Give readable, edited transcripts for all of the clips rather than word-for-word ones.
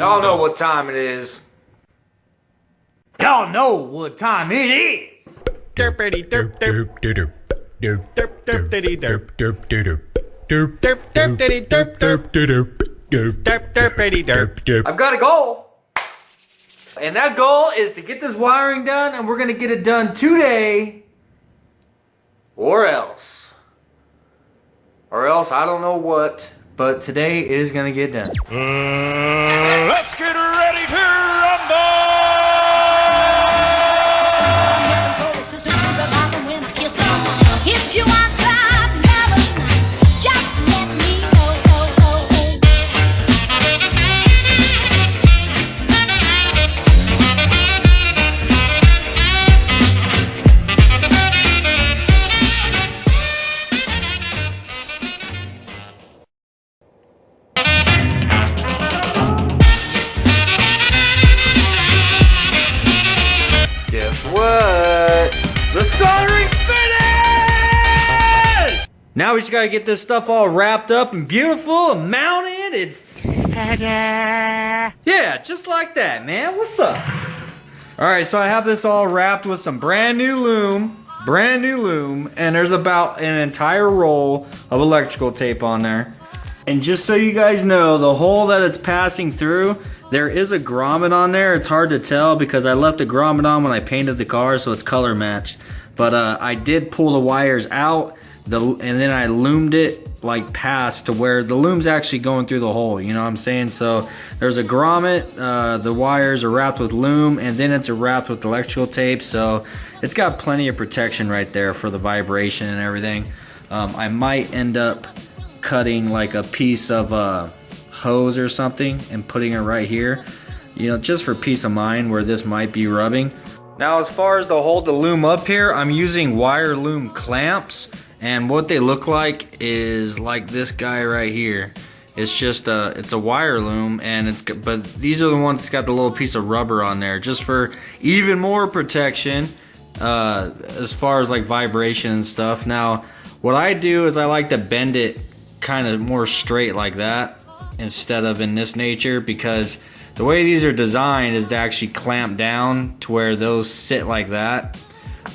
Y'all know what time it is. Y'all know what time it is. Derpity derp derp derp derp derp derpity derp derp derp derp derp derpity derp derp derp derp derpity derp derp. I've got a goal. And that goal is to get this wiring done, and we're gonna get it done today. Or else. Or else, I don't know what, but today it is gonna get done. Let's get ready to rumble! If you want some love, just let me know. Guess what? The soldering finished! Now we just gotta get this stuff all wrapped up and beautiful and mounted and... Yeah, just like that, man. What's up? Alright, so I have this all wrapped with some brand new loom, and there's about an entire roll of electrical tape on there. And just so you guys know, the hole that it's passing through, there is a grommet on there. It's hard to tell because I left the grommet on when I painted the car, so it's color matched. But I did pull the wires out, and then I loomed it like past to where the loom's actually going through the hole, you know what I'm saying? So there's a grommet, the wires are wrapped with loom, and then it's wrapped with electrical tape, so it's got plenty of protection right there for the vibration and everything. I might end up cutting like a piece of hose or something and putting it right here, you know, just for peace of mind where this might be rubbing. Now as far as to hold the loom up here, I'm using wire loom clamps, and what they look like is like this guy right here. It's just it's a wire loom, and but these are the ones that's got the little piece of rubber on there just for even more protection as far as like vibration and stuff. Now what I do is I like to bend it kind of more straight like that instead of in this nature, because the way these are designed is to actually clamp down to where those sit like that,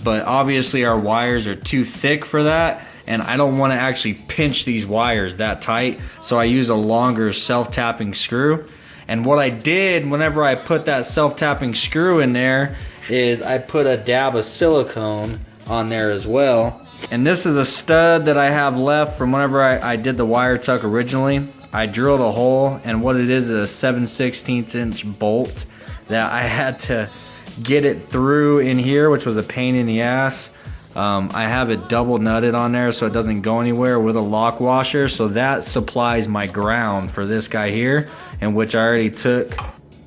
but obviously our wires are too thick for that, and I don't want to actually pinch these wires that tight, so I use a longer self-tapping screw. And what I did whenever I put that self-tapping screw in there is I put a dab of silicone on there as well. And this is a stud that I have left from whenever I did the wire tuck originally. I drilled a hole, and what it is a 7/16 inch bolt that I had to get it through in here, which was a pain in the ass. I have it double nutted on there so it doesn't go anywhere with a lock washer, so that supplies my ground for this guy here, in which I already took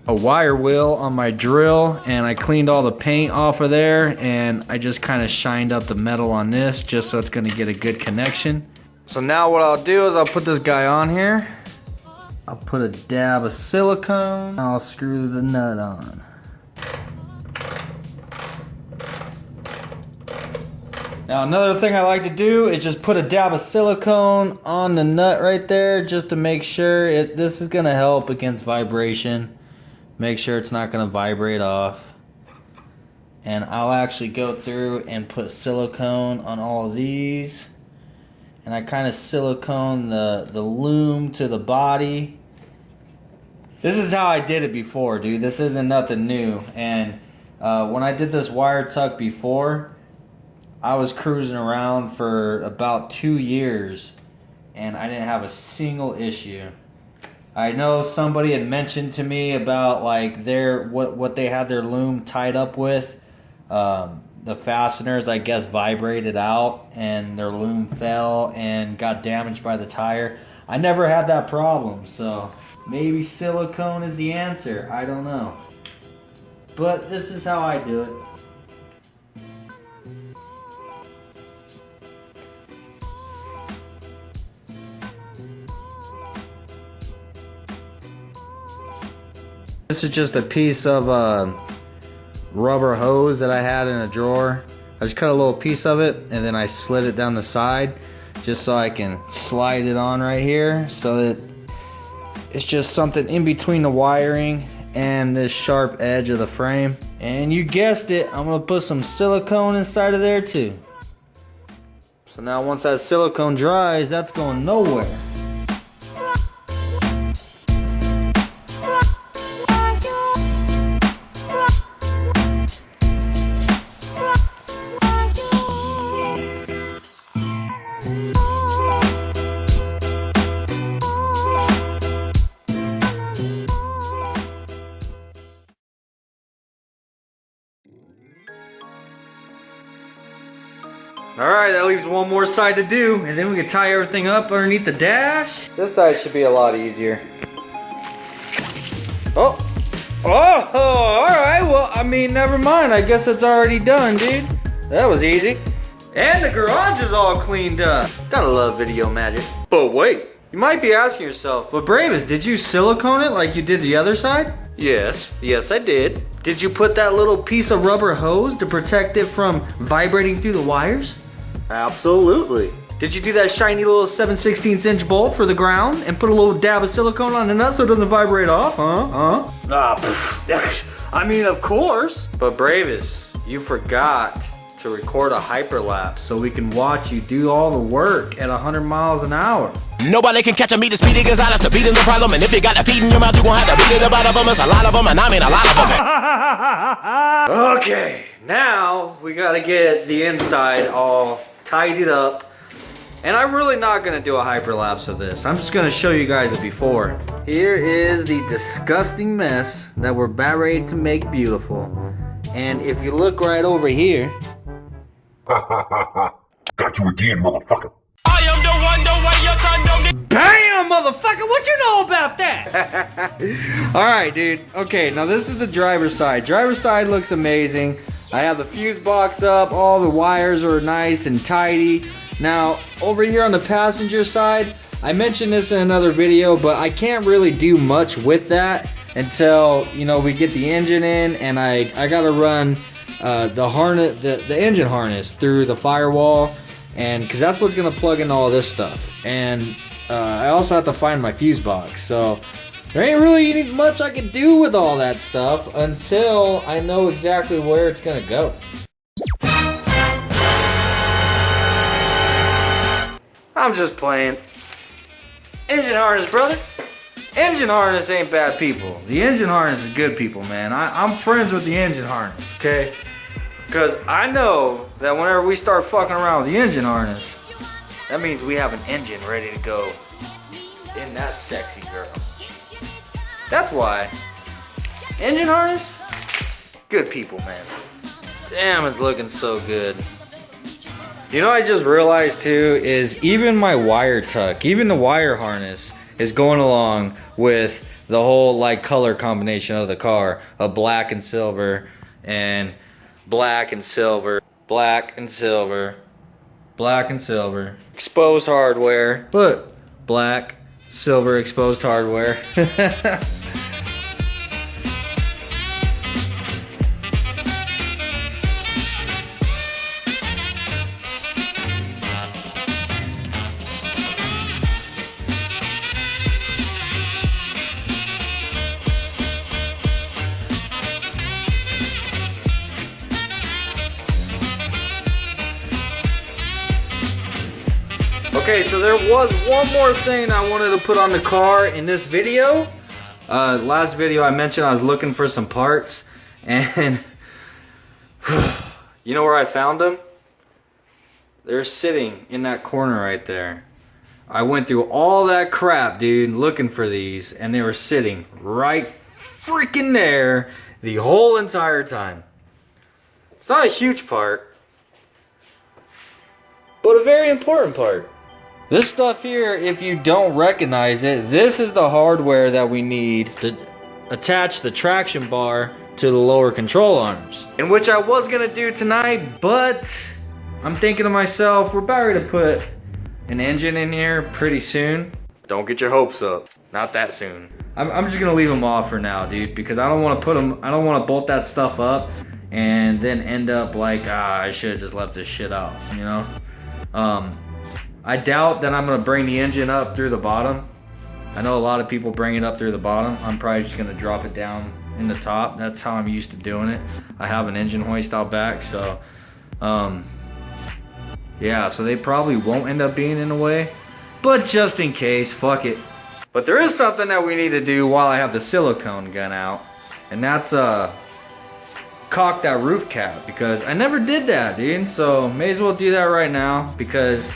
a wire wheel on my drill and I cleaned all the paint off of there, and I just kind of shined up the metal on this just so it's going to get a good connection. So now what I'll do is I'll put this guy on here, I'll put a dab of silicone, I'll screw the nut on. Now another thing I like to do is just put a dab of silicone on the nut right there just to make sure this is going to help against vibration. Make sure it's not going to vibrate off. And I'll actually go through and put silicone on all of these. And I kind of silicone the loom to the body. This is how I did it before, dude. This isn't nothing new. And when I did this wire tuck before, I was cruising around for about 2 years and I didn't have a single issue. I know somebody had mentioned to me about like what they had their loom tied up with. The fasteners, I guess, vibrated out and their loom fell and got damaged by the tire. I never had that problem, so maybe silicone is the answer. I don't know. But this is how I do it. This is just a piece of rubber hose that I had in a drawer. I just cut a little piece of it and then I slid it down the side just so I can slide it on right here so that It's just something in between the wiring and this sharp edge of the frame. And you guessed it, I'm gonna put some silicone inside of there too. So now once that silicone dries, that's going nowhere. Alright, that leaves one more side to do, and then we can tie everything up underneath the dash. This side should be a lot easier. Oh! Alright, well, I mean, never mind. I guess it's already done, dude. That was easy. And the garage is all cleaned up. Gotta love video magic. But wait, you might be asking yourself, but Bravis, did you silicone it like you did the other side? Yes, I did. Did you put that little piece of rubber hose to protect it from vibrating through the wires? Absolutely. Did you do that shiny little 7/16 inch bolt for the ground and put a little dab of silicone on the nut so it doesn't vibrate off? I mean, of course. But Bravis, you forgot to record a hyperlapse so we can watch you do all the work at 100 miles an hour. Nobody can catch a meter speedy Gonzalez. The beat is the problem, and if you got a feed in your mouth, you gon' have to beat it about of them. It's a lot of them, and I mean a lot of them. Okay, now we gotta get the inside all tidied up. And I'm really not gonna do a hyperlapse of this. I'm just gonna show you guys it before. Here is the disgusting mess that we're about ready to make beautiful. And if you look right over here. Got you again, motherfucker. I am the way your son don't need. Bam, motherfucker, what you know about that? Alright, dude. Okay, now this is the driver's side. Driver's side looks amazing. I have the fuse box up, all the wires are nice and tidy. Now, over here on the passenger side, I mentioned this in another video, but I can't really do much with that until, you know, we get the engine in, and I gotta run the harness, the engine harness through the firewall, and because that's what's gonna plug in all this stuff. And I also have to find my fuse box, so there ain't really much I can do with all that stuff until I know exactly where it's gonna go. I'm just playing. Engine harness, brother. Engine harness ain't bad people. The engine harness is good people, man. I'm friends with the engine harness, okay? Because I know that whenever we start fucking around with the engine harness, that means we have an engine ready to go in that sexy girl. That's why. Engine harness, good people, man. Damn, it's looking so good. You know, I just realized too, is even my wire tuck, even the wire harness is going along with the whole like color combination of the car of black and silver and black and silver, black and silver, black and silver, exposed hardware. Look, black, silver, exposed hardware. Okay, so there was one more thing I wanted to put on the car in this video. Last video I mentioned I was looking for some parts, and you know where I found them? They're sitting in that corner right there. I went through all that crap, dude, looking for these, and they were sitting right freaking there the whole entire time. It's not a huge part, but a very important part. This stuff here, if you don't recognize it, this is the hardware that we need to attach the traction bar to the lower control arms. And which I was gonna do tonight, but I'm thinking to myself, we're about ready to put an engine in here pretty soon. Don't get your hopes up, not that soon. I'm just gonna leave them off for now, dude, because I don't wanna I don't wanna bolt that stuff up and then end up like, I should've just left this shit out, you know? I doubt that I'm gonna bring the engine up through the bottom, I know a lot of people bring it up through the bottom. I'm probably just gonna drop it down in the top. That's how I'm used to doing it. I have an engine hoist out back, so yeah, so they probably won't end up being in the way, but just in case, fuck it. But there is something that we need to do while I have the silicone gun out, and that's caulk that roof cap, because I never did that, dude. So may as well do that right now, because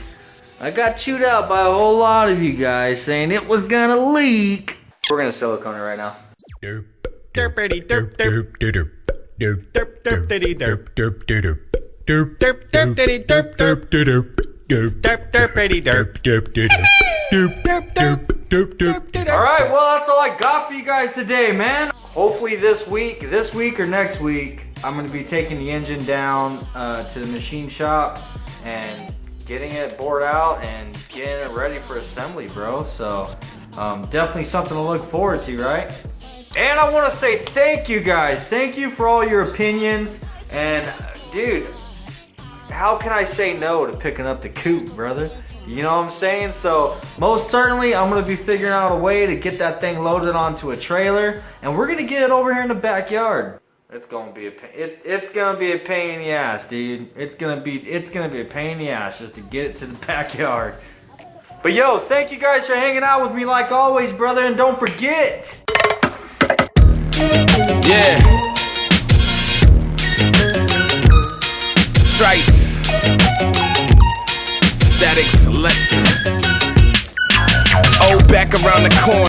I got chewed out by a whole lot of you guys saying it was gonna leak. We're gonna silicone it right now. Derp, derpity derp derp derp derp derp derpity derp derp derp derp derp derpity derp derp derp derp derp derpity derp derp derp derp derp derp derp. All right, well, that's all I got for you guys today, man. Hopefully this week or next week, I'm gonna be taking the engine down to the machine shop and getting it bored out and getting it ready for assembly, bro. So definitely something to look forward to, right? And I want to say thank you guys. Thank you for all your opinions. And dude, how can I say no to picking up the coupe, brother? You know what I'm saying? So most certainly I'm gonna be figuring out a way to get that thing loaded onto a trailer, and we're gonna get it over here in the backyard. It's gonna be a pain. It's gonna be a pain in the ass, dude. It's gonna be a pain in the ass just to get it to the backyard. But yo, thank you guys for hanging out with me like always, brother, and don't forget. Yeah. Trice. Static selector. Oh, back around the corner.